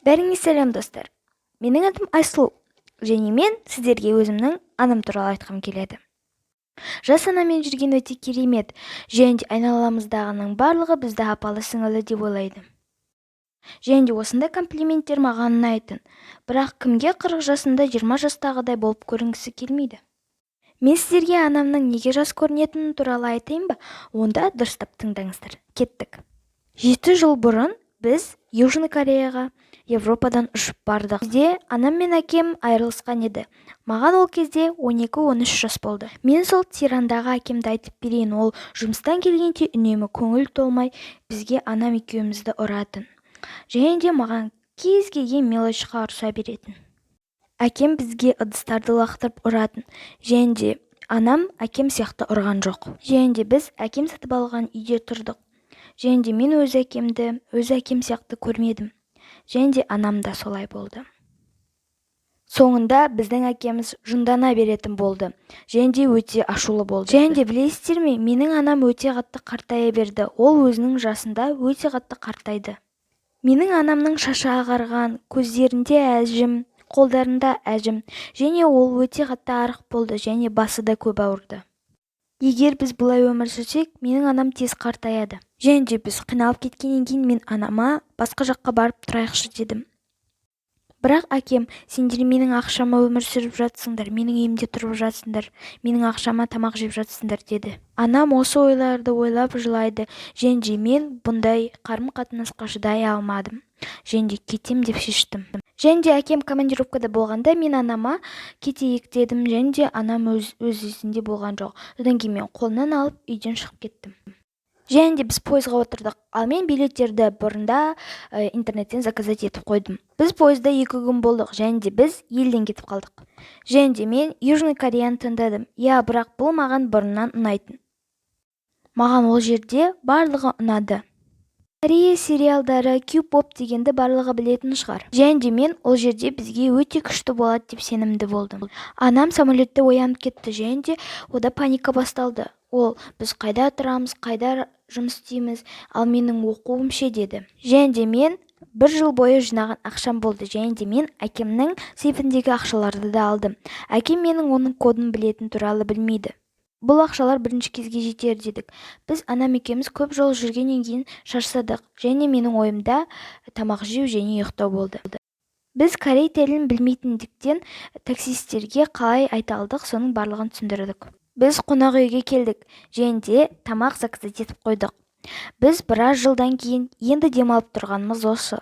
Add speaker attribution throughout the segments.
Speaker 1: Бәріңе сәлем достар. Менің атым Айсұлу және мен сіздерге өзімнің анам туралы айтқым келеді. Жас анамен жүрген өте керемет, және айналамыздағының барлығы бізді апалы-сіңілі деп ойлайды. Және осындай комплименттер маған ұнайтын, бірақ кімге 40 жасында 20 жастағыдай болып көрінгісі келмейді. Мен сіздерге анамның неге жас көрінетіні туралы айтайын ба? Онда дұрыстап тыңдаңыздар. Кеттік. 7 жыл бұрын біз Южный Кореяға Европадан ұшып бардық. Бізде анам мен әкем айырылысқан еді. Маған ол кезде 12-13 жас болды. Мен сол Тирандағы әкемді айтып берейін, ол жұмыстан келгенде үнемі көңіл толмай бізге анам екеумізді ұратын. Және де маған кез келген мелочқа ұрса беретін. Әкем бізге ыдыстарды лақтырып ұратын. Және де анам әкем сияқты ұрған жоқ. Және де біз әкем сатып алған үйде тұрдық. Және де мен өз әкемді өз әкем сияқты көрмедім. Және де анам да солай болды. Соңында біздің әкеміз жындана беретін болды. Және де өте ашулы болды. Және де білесіздер ме, менің анам өте қатты қартая берді. Ол өзінің жасында өте қатты қартайды. Менің анамның шашы ағарған, көздерінде әжім, қолдарында әжім. Және ол өте қатты арық болды және басы да көп ауырды. Егер біз бұлай өмір сүрсек, менің анам тез қартаяды. Және де біз қиналып кеткеннен кейін мен анама басқа жаққа барып тұрайықшы дедім. Бірақ әкем, сендер менің ақшама өмір сүріп жатсыңдар, менің үйімде тұрып жатсыңдар, менің ақшама тамақ жеп жатсыңдар деді. Анам осы ойларды ойлап жылайды. Және де мен бұндай қарым-қатынасқа шыдай алмадым. Және де кетем деп шештім. Және де әкем командировкада болғанда мен анама кетейік дедім. Және де анам өз есінде болған жоқ. Содан кейін мен қолынан алып үйден шығып кеттім. Және де біз пойызға отырдық. Ал мен билеттерді бұрында интернеттен заказать етіп қойдым. Біз пойызда 2 күн болдық. Және де біз елден кетіп қалдық. Және де мен Южный Кореяны тыңдадым. Бірақ бұл маған бұрыннан ұнайтын. Маған ол жерде барлығы ұнады. Корея сериалдары, Q-pop дегенді барлығы білетін шығар. Және де мен ол жерде бізге өте күшті болады деп сенімді болдым. Анам самолетте оянып кетті. Және де ода паника басталды. Ол біз қайда тұрамыз, қайда жұмыс істейміз, ал менің оқуым ше деді. Және де мен 1 жыл бойы жинаған ақшам болды. Және де мен әкемнің сейфіндегі ақшаларды да алдым. Әкем менің оның кодын білетін туралы білмейді. Бұл ақшалар бірінші кезге жетер дедік. Біз анам екеуміз көп жол жүргеннен кейін шаршадық. Және менің ойымда тамақ жеу және ұйықтау болды. Біз корей тілін білмейтіндіктен таксистерге қалай айта алдық, соның барлығын түсіндірдік. Біз қонақ үйге келдік. Және де тамақ заказать етіп қойдық. Біз біраз жылдан кейін енді демалып тұрғанымыз осы.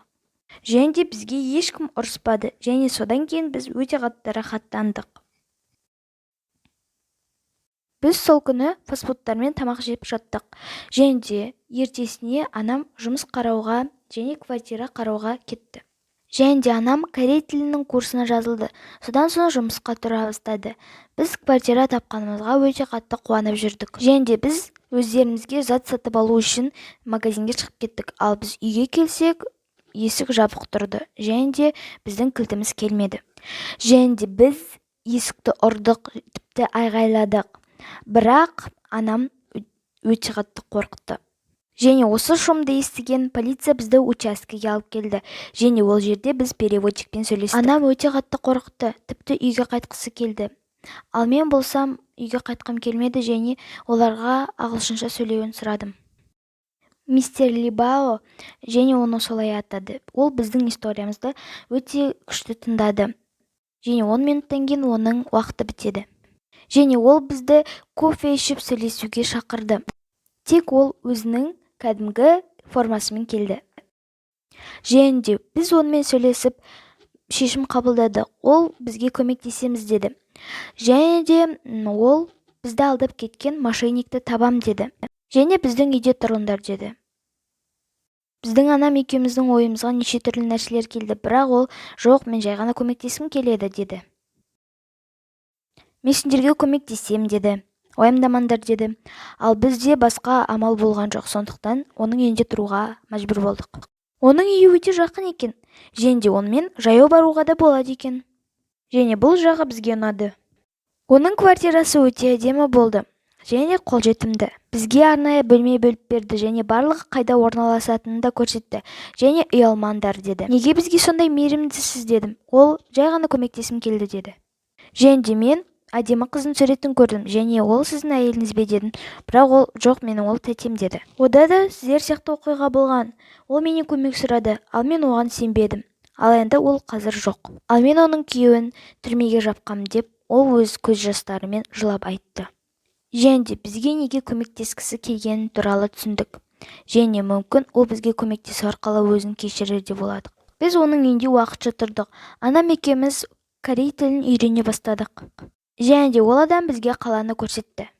Speaker 1: Және де бізге ешкім ұрыспады. Және содан кейін біз өте қатты рахаттандық. Біз сол күні фастфудтармен тамақ жеп жаттық. Және де ертесіне анам жұмыс қарауға және квартира қарауға кетті. Және де анам корей тілінің курсына жазылды. Содан соң жұмысқа тұра бастады. Біз квартира тапқанымызға өте қатты қуанып жүрдік. Және де біз өздерімізге зат сатып алу үшін магазинге шығып кеттік. Ал біз үйге келсек, есік жабық тұрды. Және де біздің кілтіміз келмеді. Және де біз есікті ұрдық, тіпті айғайладық. Бірақ анам өте қатты қорқытты. Және осы шумды естіген полиция бізді учаскеге алып келді. Және ол жерде біз переводчикпен сөйлестік. Анам өте қатты қорқытты, тіпті үйге қайтқысы келді. Ал мен болсам үйге қайтқым келмеді және оларға ағылшынша сөйлеуін сұрадым. Мистер Либао және оны солай атады. Ол біздің историямызды өте күшті тыңдады. Және 10 минуттан кейін оның уақыты бітеді. Және ол бізді кофе ішіп сөйлесуге шақырды. Тек ол өзінің кәдімгі формасымен келді. Және де біз онымен сөйлесіп шешім қабылдадық. Ол бізге көмектесеміз деді. Және де ол бізді алдап кеткен мошенникті табам деді. Және біздің үйде тұрыңдар деді. Біздің анам екеуміздің ойымызға неше түрлі нәрселер келді. Бірақ ол жоқ, мен жай ғана көмектескім келеді деді. Мен сендерге көмектесем деді. Уайымдамаңдар деді. Ал бізде басқа амал болған жоқ, сондықтан оның үйінде тұруға мәжбүр болдық. Оның үйі өте жақын екен. Және де онымен жаяу баруға да болады екен. Және бұл жағы бізге ұнады. Оның квартирасы өте әдемі болды. және қолжетімді. Бізге арнайы бөлме бөліп берді және барлығы қайда орналасатынын да көрсетті және ұялмаңдар деді. Неге бізге сондай мейірімдісіз дедім. Ол жай ғана көмектесім келді деді. Және де мен әдемі қыздың суретін көрдім және ол сіздің әйеліңіз бе дедім. Бірақ ол жоқ, менің ол тәтем деді. Ода да сіздер сияқты оқиға болған. Ол менен көмек сұрады, ал мен оған сенбедім. Ал енді ол қазір жоқ. Ал мен оның күйеуін түрмеге жапқам деп ол өз көз жастарымен жылап айтты. Және де бізге неге көмектескісі келгені туралы түсіндік. Және мүмкін ол бізге көмектесу арқылы өзін кешірер деп ойладық. Біз оның үйінде уақытша тұрдық. Анам екеуміз корей тілін үйрене бастадық. Және де ол адам бізге қаланы көрсетті.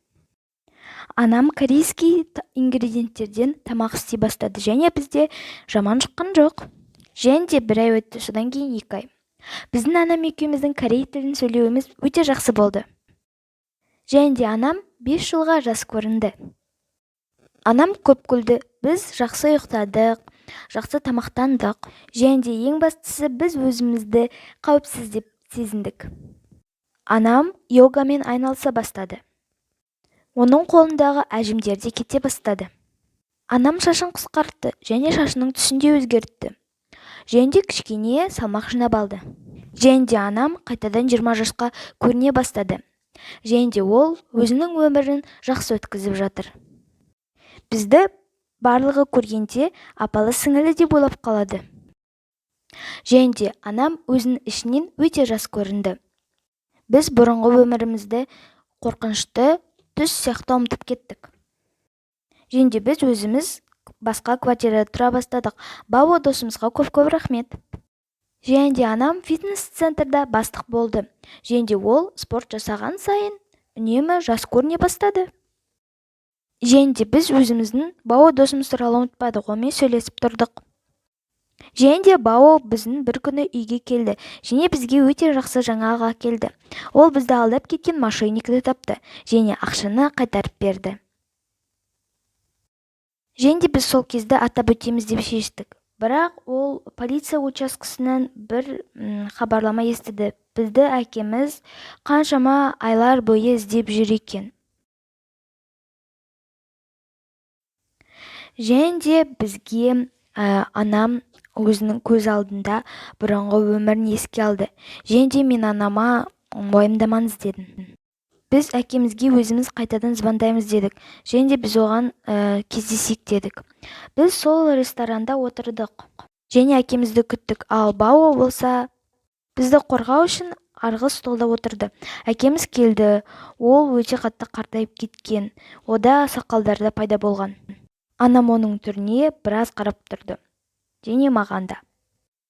Speaker 1: Анам корейский ингредиенттерден тамақ істей бастады және бізде жаман шыққан жоқ. Және де бір ай өтті, содан кейін 2 ай. Біздің анам екеуміздің корей тілін сөйлеуіміз өте жақсы болды. Және де анам 5 жылға жас көрінді. Анам көп күлді, біз жақсы ұйықтадық, жақсы тамақтандық. Және де ең бастысы біз өзімізді қауіпсіз деп сезіндік. Анам йогамен айналыса бастады. Оның қолындағы әжімдер де кете бастады. Анам шашын қысқартты және шашының түсін де өзгертті. Және де кішкене салмақ жинап алды. Және де анам қайтадан 20 жасқа көріне бастады. Және де ол өзінің өмірін жақсы өткізіп жатыр. Бізді барлығы көргенде апалы сіңілі деп ойлап қалады. Және де анам өзінің ішінен өте жас көрінді. Біз бұрынғы өмірімізді қорқынышты түс сияқты ұмытып кеттік. Және де біз өзіміз басқа квартирада тұра бастадық. Бауы досымызға көп рахмет. Және де анам фитнес-центрда бастық болды. Және де ол спорт жасаған сайын үнемі жас көріне бастады. Және де біз өзіміздің бауы досымыз туралы ұмытпадық, онымен сөйлесіп тұрдық. Және де Бао біздің бір күні үйге келді және бізге өте жақсы жаңалық әкелді. Ол бізді алдап кеткен мошенникті тапты және ақшаны қайтарып берді. Және де біз сол кезде атап өтеміз деп шештік. Бірақ ол полиция учаскесінен бір хабарлама естіді. Бізді әкеміз қаншама айлар бойы іздеп жүр екен. Және де бізге анам өзінің көз алдында бұрынғы өмірін еске алды. Және де мен анама уайымдамаңыз дедім. Біз әкемізге өзіміз қайтадан звондаймыз дедік. Және де біз оған кездесейік дедік. Біз сол ресторанда отырдық. Және әкемізді күттік. Ал Бао болса бізді қорғау үшін арғы столда отырды. Әкеміз келді. Ол өте қатты қартайып кеткен. Ода сақалдары пайда болған. Анам оның түріне біраз қарап тұрды. Және маған да.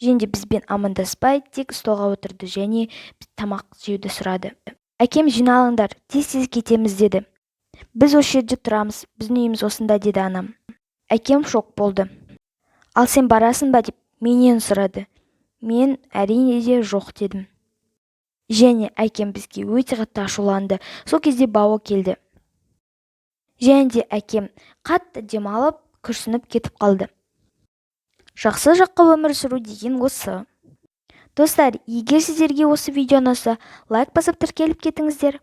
Speaker 1: Және де бізбен амандаспай тек столға отырды және тамақ жеуді сұрады. Әкем жиналыңдар, тез-тез кетеміз деді. Біз осы жерде тұрамыз, біздің үйіміз осында деді анам. Әкем шок болды. Ал сен барасың ба деп менен сұрады. Мен әрине де жоқ дедім. Және әкем бізге өте қатты ашуланды. Сол кезде Бао келді. Және де әкем қатты демалып, күрсініп кетіп қалды. Жақсы жаққа өмір сүру деген осы. Достар, егер сіздерге осы видео ұнаса, лайк басып тіркеліп кетіңіздер.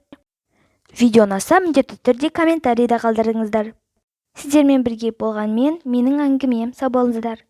Speaker 1: Видео ұнаса, міндетті түрде комментарийда қалдырыңыздар. Сіздермен бірге болғанмен менің әңгімем. Сау болыңыздар.